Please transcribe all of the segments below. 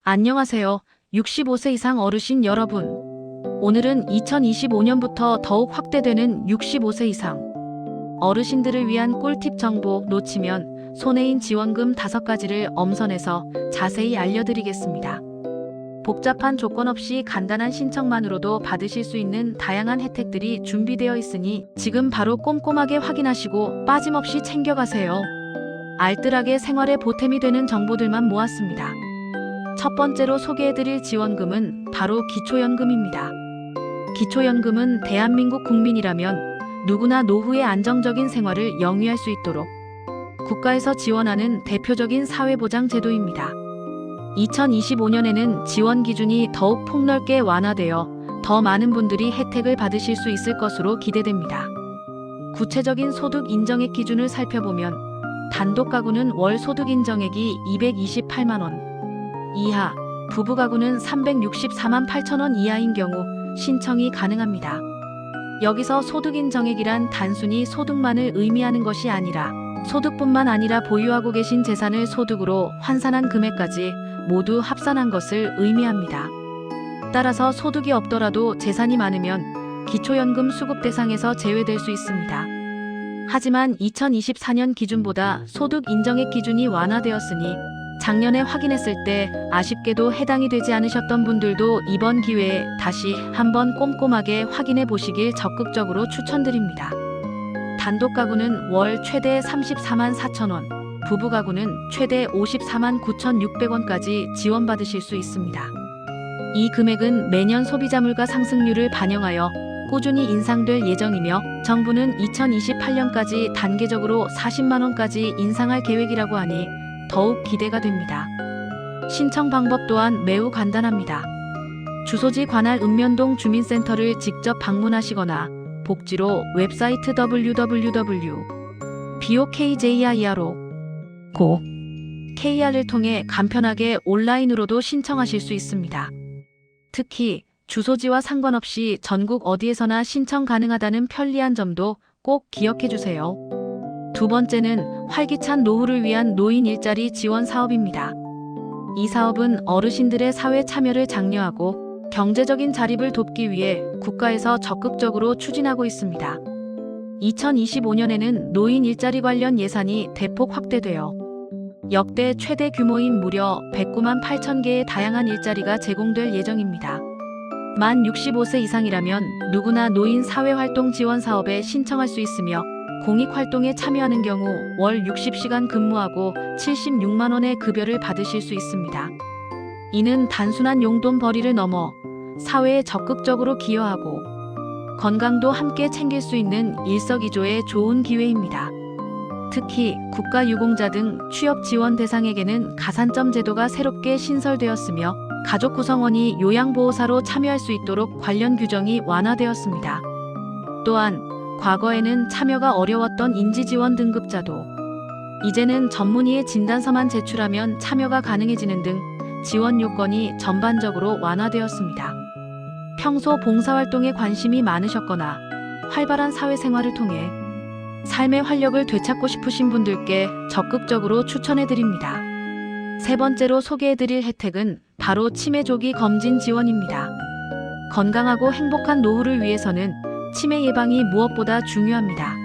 안녕하세요. 65세 이상 어르신 여러분. 오늘은 2025년부터 더욱 확대되는 65세 이상 어르신들을 위한 꿀팁 정보 놓치면 손해인 지원금 5가지를 엄선해서 자세히 알려드리겠습니다. 복잡한 조건 없이 간단한 신청만으로도 받으실 수 있는 다양한 혜택들이 준비되어 있으니 지금 바로 꼼꼼하게 확인하시고 빠짐없이 챙겨가세요. 알뜰하게 생활에 보탬이 되는 정보들만 모았습니다. 첫 번째로 소개해드릴 지원금은 바로 기초연금입니다. 기초연금은 대한민국 국민이라면 누구나 노후의 안정적인 생활을 영위할 수 있도록 국가에서 지원하는 대표적인 사회보장 제도입니다. 2025년에는 지원 기준이 더욱 폭넓게 완화되어 더 많은 분들이 혜택을 받으실 수 있을 것으로 기대됩니다. 구체적인 소득 인정액 기준을 살펴보면 단독 가구는 월 소득 인정액이 228만 원 이하, 부부 가구는 364만 8천 원 이하인 경우 신청이 가능합니다. 여기서 소득 인정액이란 단순히 소득만을 의미하는 것이 아니라 소득뿐만 아니라 보유하고 계신 재산을 소득으로 환산한 금액까지 모두 합산한 것을 의미합니다. 따라서 소득이 없더라도 재산이 많으면 기초연금 수급 대상에서 제외될 수 있습니다. 하지만 2024년 기준보다 소득 인정액 기준이 완화되었으니 작년에 확인했을 때 아쉽게도 해당이 되지 않으셨던 분들도 이번 기회에 다시 한번 꼼꼼하게 확인해 보시길 적극적으로 추천드립니다. 단독 가구는 월 최대 34만 4천 원, 부부 가구는 최대 54만 9,600원까지 지원받으실 수 있습니다. 이 금액은 매년 소비자 물가 상승률을 반영하여 꾸준히 인상될 예정이며 정부는 2028년까지 단계적으로 40만 원까지 인상할 계획이라고 하니 더욱 기대가 됩니다. 신청 방법 또한 매우 간단합니다. 주소지 관할 읍면동 주민센터를 직접 방문하시거나 복지로 웹사이트 www.bokjir로 KR을 통해 간편하게 온라인으로도 신청하실 수 있습니다. 특히 주소지와 상관없이 전국 어디에서나 신청 가능하다는 편리한 점도 꼭 기억해 주세요. 두 번째는 활기찬 노후를 위한 노인 일자리 지원 사업입니다. 이 사업은 어르신들의 사회 참여를 장려하고 경제적인 자립을 돕기 위해 국가에서 적극적으로 추진하고 있습니다. 2025년에는 노인 일자리 관련 예산이 대폭 확대되어 역대 최대 규모인 무려 109만 8천 개의 다양한 일자리가 제공될 예정입니다. 만 65세 이상이라면 누구나 노인 사회활동 지원 사업에 신청할 수 있으며 공익활동에 참여하는 경우 월 60시간 근무하고 76만 원의 급여를 받으실 수 있습니다. 이는 단순한 용돈벌이를 넘어 사회에 적극적으로 기여하고 건강도 함께 챙길 수 있는 일석이조의 좋은 기회입니다. 특히 국가유공자 등 취업 지원 대상에게는 가산점 제도가 새롭게 신설되었으며 가족 구성원이 요양보호사로 참여할 수 있도록 관련 규정이 완화되었습니다. 또한 과거에는 참여가 어려웠던 인지지원 등급자도 이제는 전문의의 진단서만 제출하면 참여가 가능해지는 등 지원 요건이 전반적으로 완화되었습니다. 평소 봉사활동에 관심이 많으셨거나 활발한 사회생활을 통해 삶의 활력을 되찾고 싶으신 분들께 적극적으로 추천해드립니다. 세 번째로 소개해드릴 혜택은 바로 치매 조기 검진 지원입니다. 건강하고 행복한 노후를 위해서는 치매 예방이 무엇보다 중요합니다.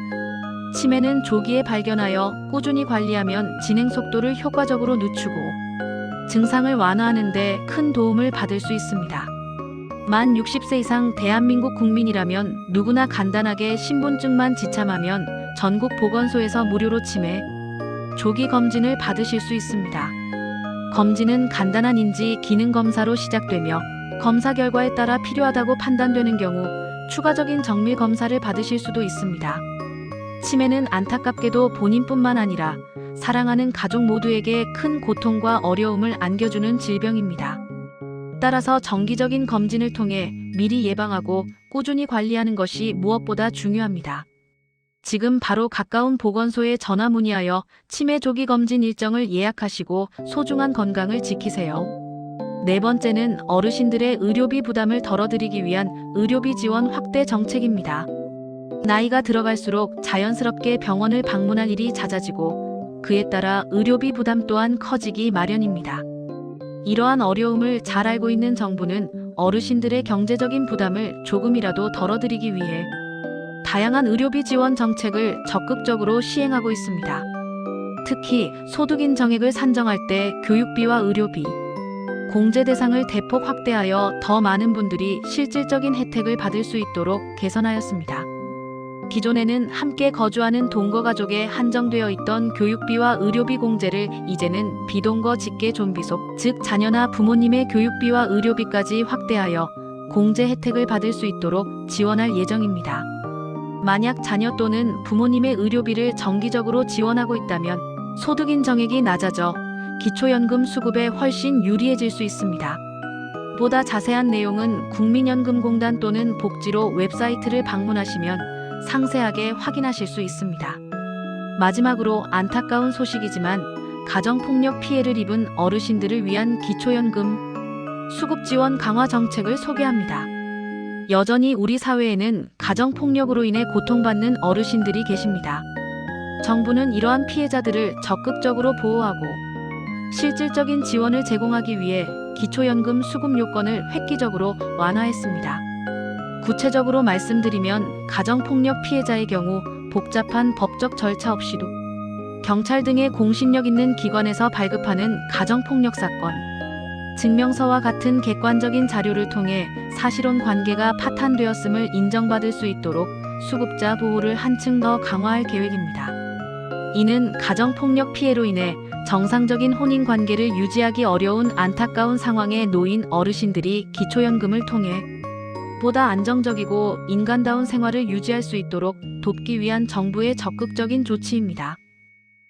치매는 조기에 발견하여 꾸준히 관리하면 진행 속도를 효과적으로 늦추고 증상을 완화하는 데 큰 도움을 받을 수 있습니다. 만 60세 이상 대한민국 국민이라면 누구나 간단하게 신분증만 지참하면 전국 보건소에서 무료로 치매 조기 검진을 받으실 수 있습니다. 검진은 간단한 인지 기능 검사로 시작되며 검사 결과에 따라 필요하다고 판단되는 경우 추가적인 정밀 검사를 받으실 수도 있습니다. 치매는 안타깝게도 본인뿐만 아니라 사랑하는 가족 모두에게 큰 고통과 어려움을 안겨주는 질병입니다. 따라서 정기적인 검진을 통해 미리 예방하고 꾸준히 관리하는 것이 무엇보다 중요합니다. 지금 바로 가까운 보건소에 전화 문의하여 치매 조기 검진 일정을 예약하시고 소중한 건강을 지키세요. 네 번째는 어르신들의 의료비 부담을 덜어드리기 위한 의료비 지원 확대 정책입니다. 나이가 들어갈수록 자연스럽게 병원을 방문할 일이 잦아지고 그에 따라 의료비 부담 또한 커지기 마련입니다. 이러한 어려움을 잘 알고 있는 정부는 어르신들의 경제적인 부담을 조금이라도 덜어드리기 위해 다양한 의료비 지원 정책을 적극적으로 시행하고 있습니다. 특히 소득인 정액을 산정할 때 교육비와 의료비, 공제 대상을 대폭 확대하여 더 많은 분들이 실질적인 혜택을 받을 수 있도록 개선하였습니다. 기존에는 함께 거주하는 동거 가족에 한정되어 있던 교육비와 의료비 공제를 이제는 비동거 직계 존비속, 즉 자녀나 부모님의 교육비와 의료비까지 확대하여 공제 혜택을 받을 수 있도록 지원할 예정입니다. 만약 자녀 또는 부모님의 의료비를 정기적으로 지원하고 있다면 소득인 정액이 낮아져 기초연금 수급에 훨씬 유리해질 수 있습니다. 보다 자세한 내용은 국민연금공단 또는 복지로 웹사이트를 방문하시면 상세하게 확인하실 수 있습니다. 마지막으로 안타까운 소식이지만 가정폭력 피해를 입은 어르신들을 위한 기초연금 수급 지원 강화 정책을 소개합니다. 여전히 우리 사회에는 가정폭력으로 인해 고통받는 어르신들이 계십니다. 정부는 이러한 피해자들을 적극적으로 보호하고 실질적인 지원을 제공하기 위해 기초연금 수급 요건을 획기적으로 완화했습니다. 구체적으로 말씀드리면 가정폭력 피해자의 경우 복잡한 법적 절차 없이도 경찰 등의 공신력 있는 기관에서 발급하는 가정폭력 사건, 증명서와 같은 객관적인 자료를 통해 사실혼 관계가 파탄되었음을 인정받을 수 있도록 수급자 보호를 한층 더 강화할 계획입니다. 이는 가정폭력 피해로 인해 정상적인 혼인 관계를 유지하기 어려운 안타까운 상황에 놓인 어르신들이 기초연금을 통해 보다 안정적이고 인간다운 생활을 유지할 수 있도록 돕기 위한 정부의 적극적인 조치입니다.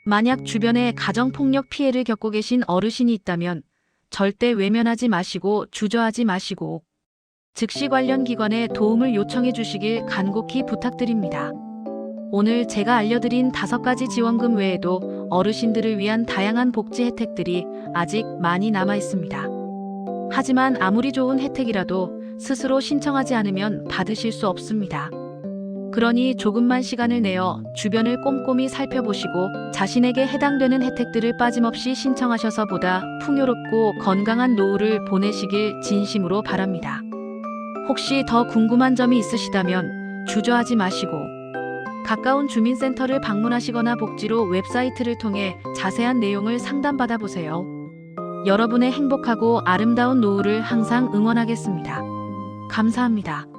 만약 주변에 가정폭력 피해를 겪고 계신 어르신이 있다면 절대 외면하지 마시고 주저하지 마시고 즉시 관련 기관에 도움을 요청해 주시길 간곡히 부탁드립니다. 오늘 제가 알려드린 5가지 지원금 외에도 어르신들을 위한 다양한 복지 혜택들이 아직 많이 남아 있습니다. 하지만 아무리 좋은 혜택이라도 스스로 신청하지 않으면 받으실 수 없습니다. 그러니 조금만 시간을 내어 주변을 꼼꼼히 살펴보시고 자신에게 해당되는 혜택들을 빠짐없이 신청하셔서 보다 풍요롭고 건강한 노후를 보내시길 진심으로 바랍니다. 혹시 더 궁금한 점이 있으시다면 주저하지 마시고 가까운 주민센터를 방문하시거나 복지로 웹사이트를 통해 자세한 내용을 상담받아 보세요. 여러분의 행복하고 아름다운 노후를 항상 응원하겠습니다. 감사합니다.